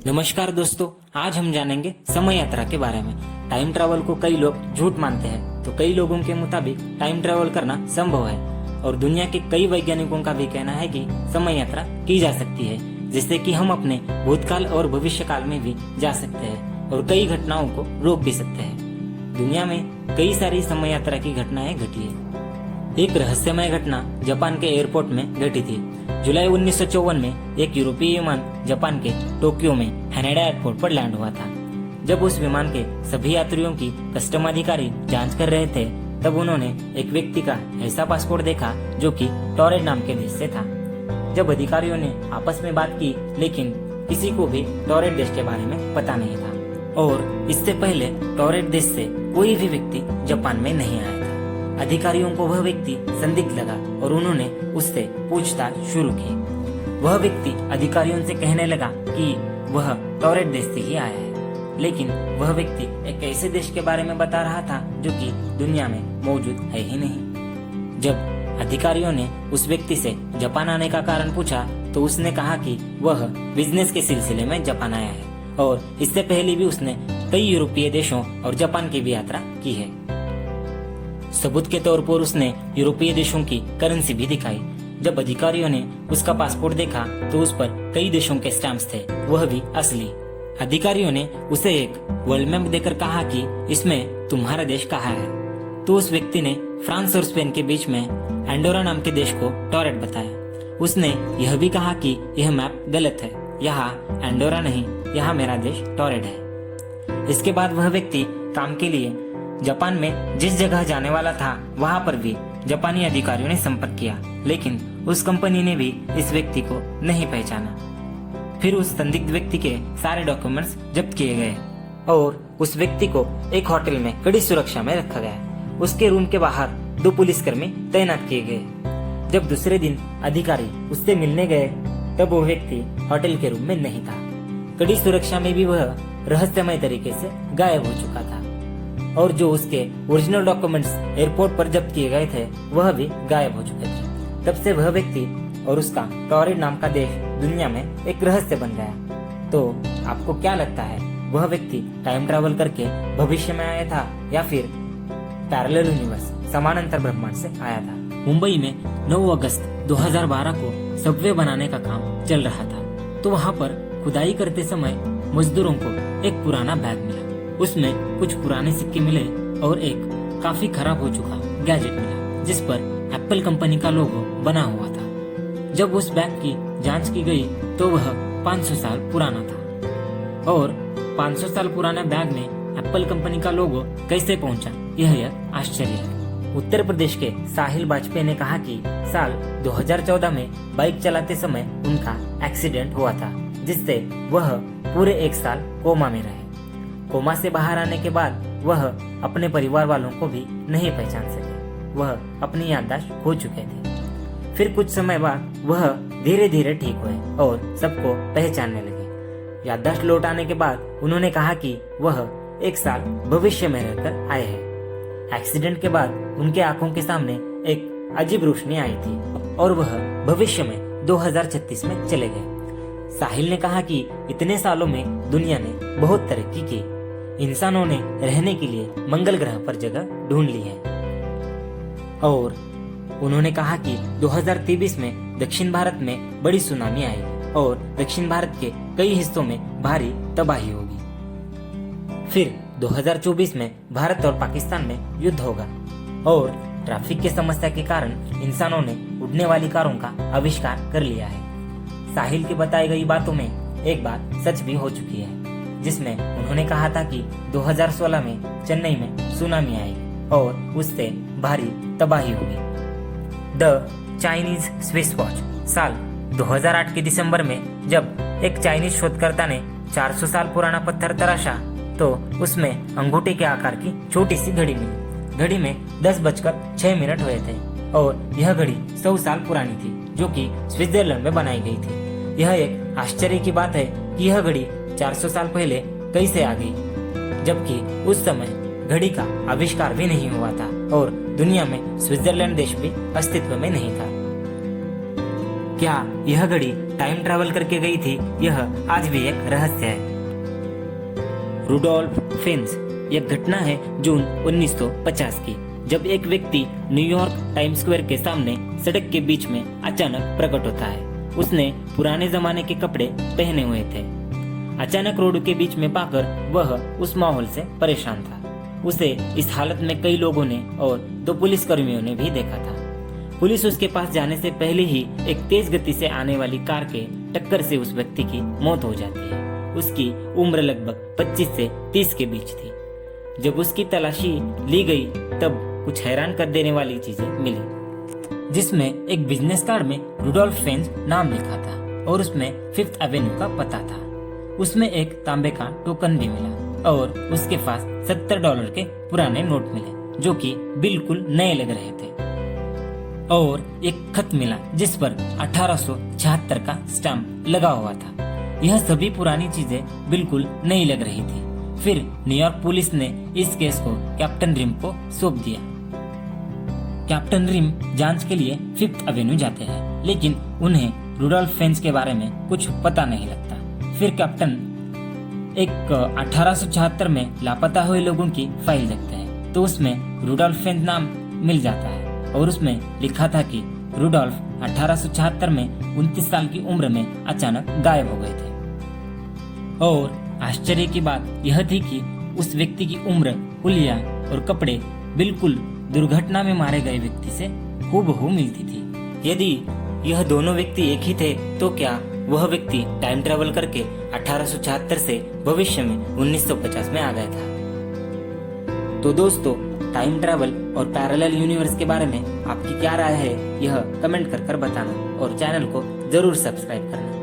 नमस्कार दोस्तों, आज हम जानेंगे समय यात्रा के बारे में। टाइम ट्रैवल को कई लोग झूठ मानते हैं, तो कई लोगों के मुताबिक टाइम ट्रैवल करना संभव है और दुनिया के कई वैज्ञानिकों का भी कहना है कि समय यात्रा की जा सकती है, जिससे कि हम अपने भूतकाल और भविष्य काल में भी जा सकते हैं और कई घटनाओं को रोक भी सकते हैं। दुनिया में कई सारी समय यात्रा की घटनाएं घटी है। एक रहस्यमय घटना जापान के एयरपोर्ट में घटी थी। जुलाई 1954 में एक यूरोपीय विमान जापान के टोक्यो में हैनेडा एयरपोर्ट पर लैंड हुआ था। जब उस विमान के सभी यात्रियों की कस्टम अधिकारी जांच कर रहे थे, तब उन्होंने एक व्यक्ति का ऐसा पासपोर्ट देखा जो कि टोरेट नाम के देश से था। जब अधिकारियों ने आपस में बात की, लेकिन किसी को भी टोरेट देश के बारे में पता नहीं था और इससे पहले टोरेट देश से कोई भी व्यक्ति जापान में नहीं आया था। अधिकारियों को वह व्यक्ति संदिग्ध लगा और उन्होंने उससे पूछताछ शुरू की। वह व्यक्ति अधिकारियों से कहने लगा कि वह टोरेट देश से ही आया है, लेकिन वह व्यक्ति एक ऐसे देश के बारे में बता रहा था जो कि दुनिया में मौजूद है ही नहीं। जब अधिकारियों ने उस व्यक्ति से जापान आने का कारण पूछा, तो उसने कहा कि वह बिजनेस के सिलसिले में जापान आया है और इससे पहले भी उसने कई यूरोपीय देशों और जापान की भी यात्रा की है। सबूत के तौर पर उसने यूरोपीय देशों की करेंसी भी दिखाई। जब अधिकारियों ने उसका पासपोर्ट देखा, तो उस पर कई देशों के स्टैम्प्स थे, वह भी असली। अधिकारियों ने उसे एक वर्ल्ड मैप देकर कहा कि इसमें तुम्हारा देश कहाँ है। तो उस व्यक्ति ने फ्रांस और स्पेन के बीच में एंडोरा नाम के देश को टोरेट बताया। उसने यह भी कहा कि यह मैप गलत है, यहाँ एंडोरा नहीं, यहाँ मेरा देश टोरेट है। इसके बाद वह व्यक्ति काम के लिए जापान में जिस जगह जाने वाला था, वहां पर भी जापानी अधिकारियों ने संपर्क किया, लेकिन उस कंपनी ने भी इस व्यक्ति को नहीं पहचाना। फिर उस संदिग्ध व्यक्ति के सारे डॉक्यूमेंट्स जब्त किए गए और उस व्यक्ति को एक होटल में कड़ी सुरक्षा में रखा गया। उसके रूम के बाहर 2 पुलिसकर्मी तैनात किए गए। जब दूसरे दिन अधिकारी उससे मिलने गए, तब वो व्यक्ति होटल के रूम में नहीं था। कड़ी सुरक्षा में भी वह रहस्यमय तरीके से गायब हो चुका था और जो उसके ओरिजिनल डॉक्यूमेंट्स एयरपोर्ट पर जब्त किए गए थे, वह भी गायब हो चुके थे। तब से वह व्यक्ति और उसका टोरेट नाम का देश दुनिया में एक रहस्य बन गया। तो आपको क्या लगता है, वह व्यक्ति टाइम ट्रैवल करके भविष्य में आया था या फिर पैरेलल यूनिवर्स समानांतर ब्रह्मांड से आया था? मुंबई में 9 अगस्त 2012 को सबवे बनाने का काम चल रहा था, तो वहाँ पर खुदाई करते समय मजदूरों को एक पुराना बैग मिला। उसमें कुछ पुराने सिक्के मिले और एक काफी खराब हो चुका गैजेट मिला, जिस पर एप्पल कंपनी का लोगो बना हुआ था। जब उस बैग की जांच की गई, तो वह 500 साल पुराना था और 500 साल पुराना बैग में एप्पल कंपनी का लोगो कैसे पहुंचा, यह एक आश्चर्य है। उत्तर प्रदेश के साहिल वाजपेयी ने कहा कि साल 2014 में बाइक चलाते समय उनका एक्सीडेंट हुआ था, जिससे वह पूरे 1 साल कोमा में रहे। कोमा से बाहर आने के बाद वह अपने परिवार वालों को भी नहीं पहचान सके। वह अपनी याददाश्त खो चुके थे। फिर कुछ समय बाद वह धीरे धीरे ठीक हुए और सबको पहचानने लगे। याददाश्त लौट आने के बाद उन्होंने कहा कि वह 1 साल भविष्य में रहकर आए हैं। एक्सीडेंट के बाद उनके आंखों के सामने एक अजीब रोशनी आई थी और वह भविष्य में 2036 में चले गए। साहिल ने कहा कि इतने सालों में दुनिया ने बहुत तरक्की की। इंसानों ने रहने के लिए मंगल ग्रह पर जगह ढूंढ ली है और उन्होंने कहा कि 2023 में दक्षिण भारत में बड़ी सुनामी आई और दक्षिण भारत के कई हिस्सों में भारी तबाही होगी। फिर 2024 में भारत और पाकिस्तान में युद्ध होगा और ट्रैफिक की समस्या के कारण इंसानों ने उड़ने वाली कारों का आविष्कार कर लिया है। साहिल की बताई गई बातों में एक बात सच भी हो चुकी है, जिसमें उन्होंने कहा था कि 2016 में चेन्नई में सुनामी आई और उससे भारी तबाही होगी। The Chinese Swiss watch. साल 2008 के दिसंबर में जब एक चाइनीज शोधकर्ता ने 400 साल पुराना पत्थर तराशा, तो उसमें अंगूठे के आकार की छोटी सी घड़ी मिली। घड़ी में 10:06 हुए थे और यह घड़ी 100 साल पुरानी थी, जो कि स्विट्जरलैंड में बनाई गई थी। यह एक आश्चर्य की बात है कि यह घड़ी 400 साल पहले कैसे आ गई, जबकि उस समय घड़ी का आविष्कार भी नहीं हुआ था और दुनिया में स्विट्जरलैंड देश भी अस्तित्व में नहीं था। क्या यह घड़ी टाइम ट्रैवल करके गई थी, यह आज भी एक रहस्य है। रुडोल्फ फेन्स, यह घटना है जून 1950 की, जब एक व्यक्ति न्यूयॉर्क टाइम स्क्वायर के सामने सड़क के बीच में अचानक प्रकट होता है। उसने पुराने जमाने के कपड़े पहने हुए थे। अचानक रोड के बीच में पाकर वह उस माहौल से परेशान था। उसे इस हालत में कई लोगों ने और 2 पुलिसकर्मियों ने भी देखा था। पुलिस उसके पास जाने से पहले ही एक तेज गति से आने वाली कार के टक्कर से उस व्यक्ति की मौत हो जाती है। उसकी उम्र लगभग 25 से 30 के बीच थी। जब उसकी तलाशी ली गई तब कुछ हैरान कर देने वाली चीजें मिली, जिसमें एक बिजनेस कार्ड में रुडोल्फ फेन्स नाम लिखा था और उसमें 5th एवेन्यू का पता था। उसमें एक तांबे का टोकन भी मिला और उसके पास $70 के पुराने नोट मिले जो कि बिल्कुल नए लग रहे थे, और एक खत मिला जिस पर 1876 का स्टैम्प लगा हुआ था। यह सभी पुरानी चीजें बिल्कुल नई लग रही थी। फिर न्यूयॉर्क पुलिस ने इस केस को कैप्टन रिम को सौंप दिया। कैप्टन रिम जांच के लिए 5th एवेन्यू जाते हैं, लेकिन उन्हें रुडोल्फ फेन्स के बारे में कुछ पता नहीं लगता। फिर कैप्टन एक 1876 में लापता हुए लोगों की फाइल देखते हैं, तो उसमें रुडोल्फ फेन्स नाम मिल जाता है और उसमें लिखा था कि रुडोल्फ 1876 में 29 साल की उम्र में अचानक गायब हो गए थे। और आश्चर्य की बात यह थी कि उस व्यक्ति की उम्र, हुलिया और कपड़े बिल्कुल दुर्घटना में मारे गए व्यक्ति से हूबहू मिलती थी। यदि यह दोनों व्यक्ति एक ही थे तो क्या वह व्यक्ति टाइम ट्रैवल करके 1876 से भविष्य में 1950 में आ गया था? तो दोस्तों, टाइम ट्रैवल और पैरेलल यूनिवर्स के बारे में आपकी क्या राय है, यह कमेंट कर बताना और चैनल को जरूर सब्सक्राइब करना।